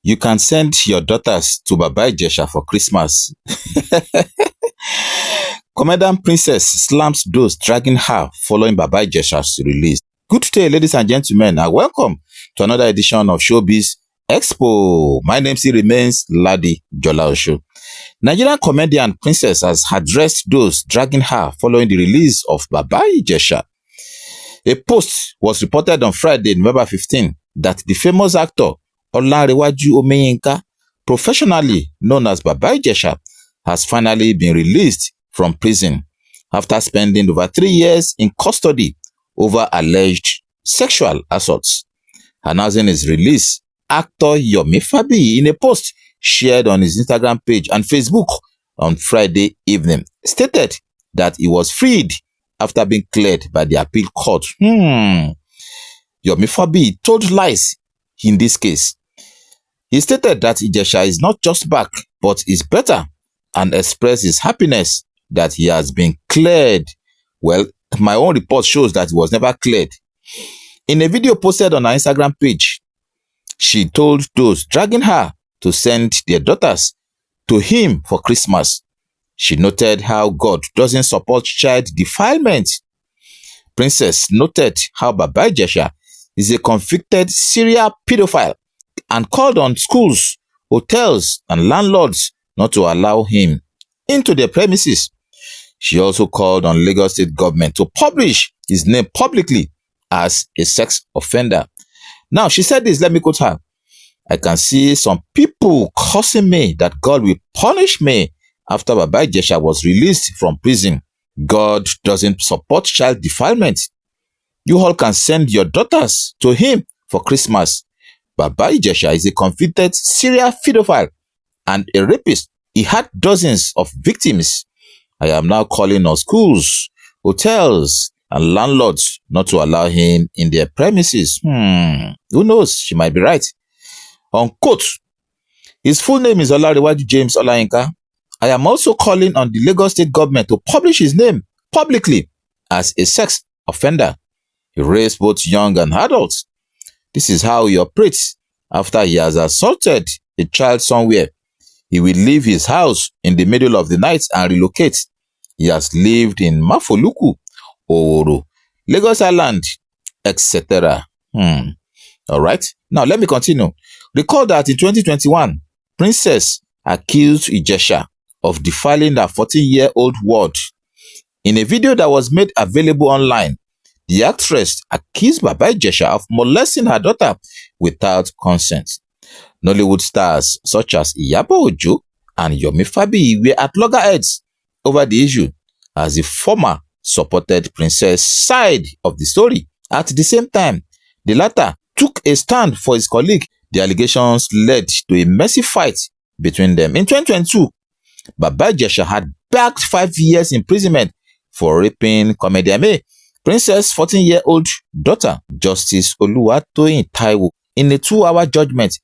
You can send your daughters to Babai Jesa for Christmas. Comedian Princess slams those dragging her following Babai Jesa's release. Good day, ladies and gentlemen, and welcome to another edition of Showbiz Expo. My name still remains Ladi Jolaosho. Nigerian comedian Princess has addressed those dragging her following the release of Babai Jesa. A post was reported on Friday, November 15, that the famous actor Olanrewaju Omeyinka, professionally known as Babai Jesa, has finally been released from prison after spending over 3 years in custody over alleged sexual assaults. Announcing his release, actor Yomi Fabiyi, in a post shared on his Instagram page and Facebook on Friday evening, stated that he was freed after being cleared by the appeal court. Yomi Fabiyi told lies in this case. He stated that IJESHA is not just back, but is better, and expressed his happiness that he has been cleared. Well, my own report shows that he was never cleared. In a video posted on her Instagram page, she told those dragging her to send their daughters to him for Christmas. She noted how God doesn't support child defilement. Princess noted how Babai Jesa is a convicted serial pedophile and called on schools, hotels, and landlords not to allow him into their premises. She also called on Lagos State government to publish his name publicly as a sex offender. Now, she said this, let me quote her. "I can see some people cursing me that God will punish me after Babai Jesa was released from prison. God doesn't support child defilement. You all can send your daughters to him for Christmas. Babai Jesa is a convicted serial pedophile and a rapist. He had dozens of victims. I am now calling on schools, hotels, and landlords not to allow him in their premises." Who knows? She might be right. Unquote. His full name is Olanrewaju James Olayinka. "I am also calling on the Lagos State government to publish his name publicly as a sex offender. He rapes both young and adults. This is how he operates. After he has assaulted a child somewhere, he will leave his house in the middle of the night and relocate. He has lived in Mafoluku, Oro, Lagos Island, etc." All right. Now, let me continue. Recall that in 2021, Princess accused IJESHA of defiling her 14-year-old ward. In a video that was made available online, the actress accused Babai Jesa of molesting her daughter without consent. Nollywood stars such as Iyabo Ojo and Yomi Fabiyi were at loggerheads over the issue, as the former supported Princess' side of the story. At the same time, the latter took a stand for his colleague. The allegations led to a messy fight between them. In 2022, Babai Jesa had bagged 5 years imprisonment for raping comedian Princess' 14-year-old daughter. Justice Oluwatoyin Taiwo, in a 2-hour judgment,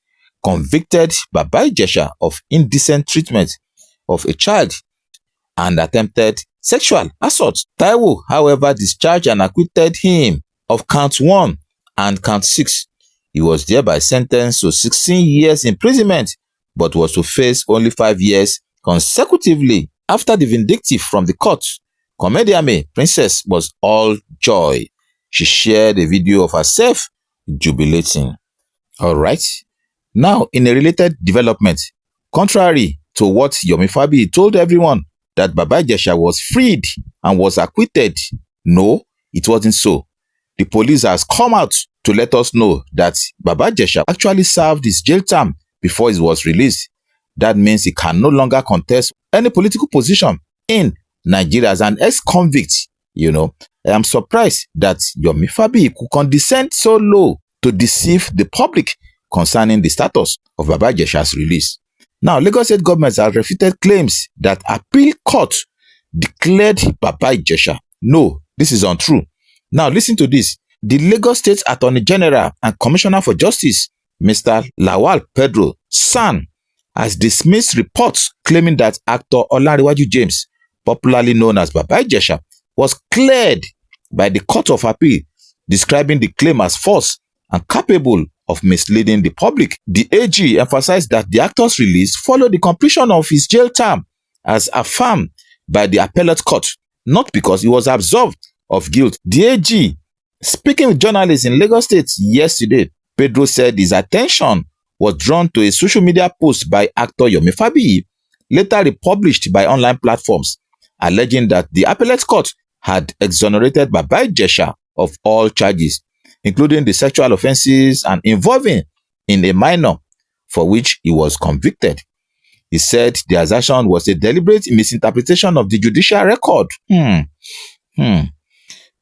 convicted Babai Jesa of indecent treatment of a child and attempted sexual assault. Taiwo, however, discharged and acquitted him of count 1 and count 6. He was thereby sentenced to 16 years imprisonment, but was to face only 5 years consecutively. After the vindictive from the court, comedian Princess was all joy. She shared a video of herself jubilating. All right. Now, in a related development, contrary to what Yomi Fabiyi told everyone that Babai Jesa was freed and was acquitted, no, it wasn't so. The police has come out to let us know that Babai Jesa actually served his jail term before he was released. That means he can no longer contest any political position in Nigeria as an ex-convict. I am surprised that Yomi Fabiyi could condescend so low to deceive the public concerning the status of Babai Jesa's release. Now, Lagos State government has refuted claims that appeal court declared Babai Jesa. No, this is untrue. Now, listen to this. The Lagos State Attorney General and Commissioner for Justice, Mr. Lawal Pedro San, has dismissed reports claiming that actor Olanrewaju James, popularly known as Babai Jesa, was cleared by the Court of Appeal, describing the claim as false and capable of misleading the public. The AG emphasized that the actor's release followed the completion of his jail term as affirmed by the appellate court, not because he was absolved of guilt. The AG, speaking with journalists in Lagos State yesterday, Pedro said his attention was drawn to a social media post by actor Yomi Fabiyi, later republished by online platforms, alleging that the appellate court had exonerated Babai Jesa of all charges, including the sexual offenses and involving in a minor for which he was convicted. He said the assertion was a deliberate misinterpretation of the judicial record.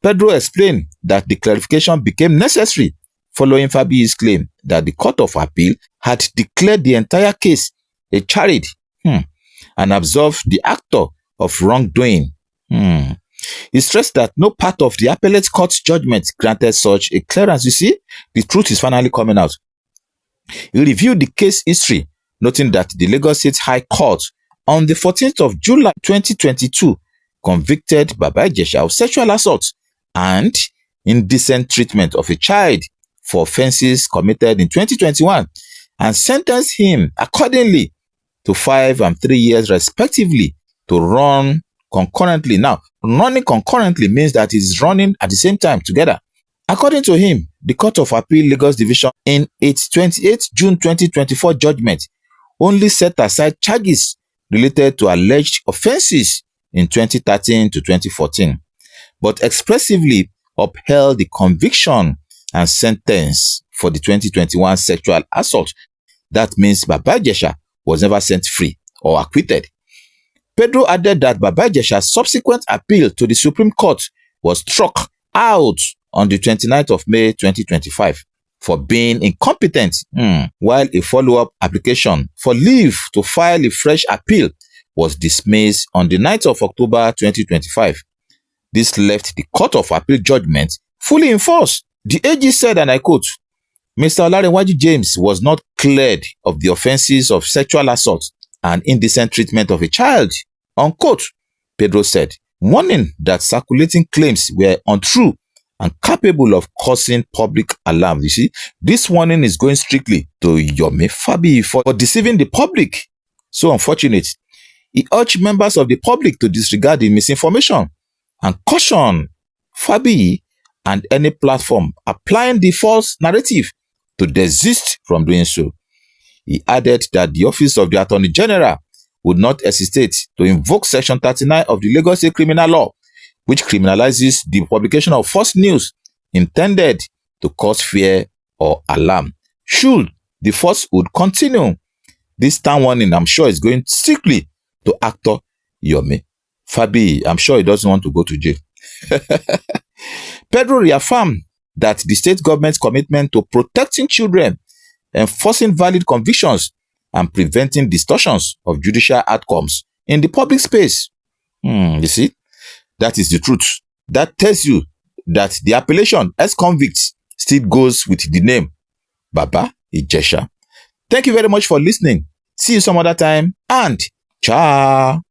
Pedro explained that the clarification became necessary following Fabiyi's claim that the Court of Appeal had declared the entire case a charade and absolved the actor of wrongdoing. He stressed that no part of the appellate court's judgment granted such a clearance. You see, the truth is finally coming out. He reviewed the case history, noting that the Lagos State High Court on the 14th of July 2022 convicted Babai Jesa of sexual assault and indecent treatment of a child for offenses committed in 2021 and sentenced him accordingly to 5 and 3 years respectively to run concurrently. Now, running concurrently means that he's running at the same time together. According to him, the Court of Appeal Lagos Division in its 28 June 2024 judgment only set aside charges related to alleged offenses in 2013 to 2014, but expressively upheld the conviction and sentence for the 2021 sexual assault. That means Babai Jesa was never set free or acquitted. Pedro added that Babai Jesa's subsequent appeal to the Supreme Court was struck out on the 29th of May 2025 for being incompetent, while a follow-up application for leave to file a fresh appeal was dismissed on the 9th of October 2025. This left the Court of Appeal judgment fully in force. The AG said, and I quote, Mr. Olarenwaju James was not cleared of the offenses of sexual assault and indecent treatment of a child, unquote, Pedro said, warning that circulating claims were untrue and capable of causing public alarm. You see, this warning is going strictly to Yomi Fabiyi for deceiving the public. So unfortunate. He urged members of the public to disregard the misinformation and caution Fabiyi and any platform applying the false narrative to desist from doing so. He added that the Office of the Attorney General would not hesitate to invoke Section 39 of the Lagos State Criminal Law, which criminalizes the publication of false news intended to cause fear or alarm, should the falsehood continue. This stern warning, I'm sure, is going strictly to actor Yomi Fabiyi. I'm sure he doesn't want to go to jail. Pedro reaffirmed that the state government's commitment to protecting children, enforcing valid convictions, and preventing distortions of judicial outcomes in the public space. You see, that is the truth. That tells you that the appellation as convicts still goes with the name Babai Jesa. Thank you very much for listening. See you some other time, and ciao.